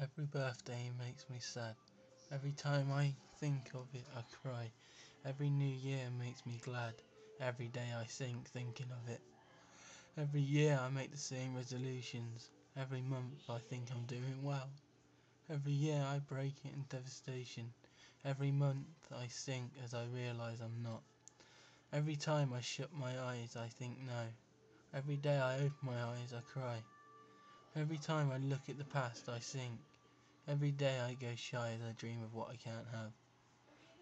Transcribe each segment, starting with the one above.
Every birthday makes me sad. Every time I think of it I cry. Every new year makes me glad. Every day I sink thinking of it. Every year I make the same resolutions. Every month I think I'm doing well. Every year I break it in devastation. Every month I sink as I realise I'm not. Every time I shut my eyes I think no. Every day I open my eyes I cry. Every time I look at the past I sink. Every day I go shy as I dream of what I can't have.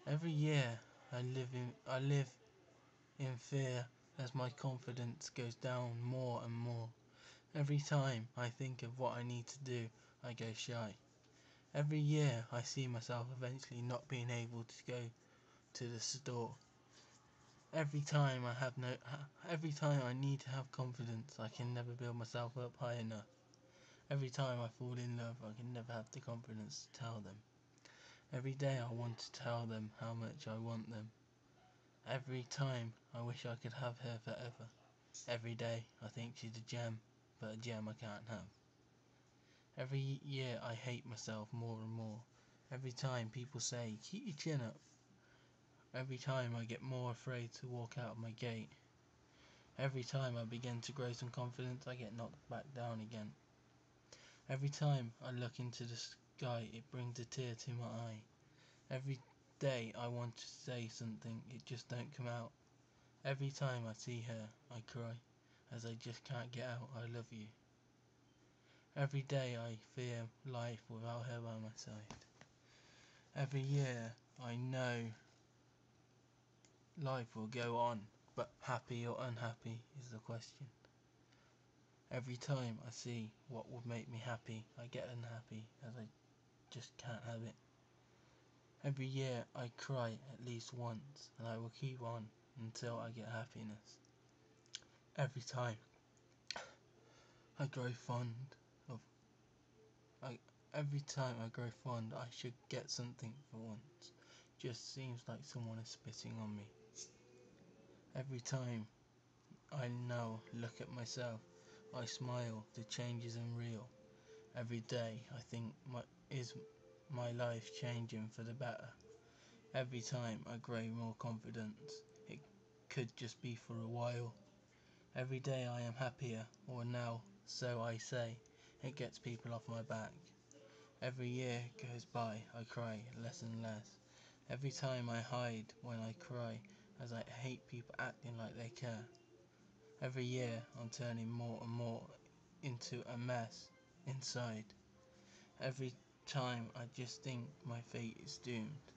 Every year I live in fear as my confidence goes down more and more. Every time I think of what I need to do I go shy. Every year I see myself eventually not being able to go to the store. Every time I need to have confidence I can never build myself up high enough. Every time I fall in love I can never have the confidence to tell them. Every day I want to tell them how much I want them. Every time I wish I could have her forever. Every day I think she's a gem, but a gem I can't have. Every year I hate myself more and more. Every time people say, keep your chin up. Every time I get more afraid to walk out of my gate. Every time I begin to grow some confidence I get knocked back down again. Every time I look into the sky it brings a tear to my eye. Every day I want to say something, it just don't come out. Every time I see her I cry, as I just can't get out I love you. Every day I fear life without her by my side. Every year I know life will go on, but happy or unhappy is the question. Every time I see what would make me happy I get unhappy as I just can't have it. Every year I cry at least once and I will keep on until I get happiness. Every time I grow fond of every time I grow fond I should get something for once. Just seems like someone is spitting on me. Every time I now look at myself I smile, the change is unreal. Every day I think is my life changing for the better. Every time I grow more confidence, it could just be for a while. Every day I am happier, or now, so I say, it gets people off my back. Every year goes by, I cry less and less. Every time I hide when I cry, as I hate people acting like they care. Every year I'm turning more and more into a mess inside. Every time I just think my fate is doomed.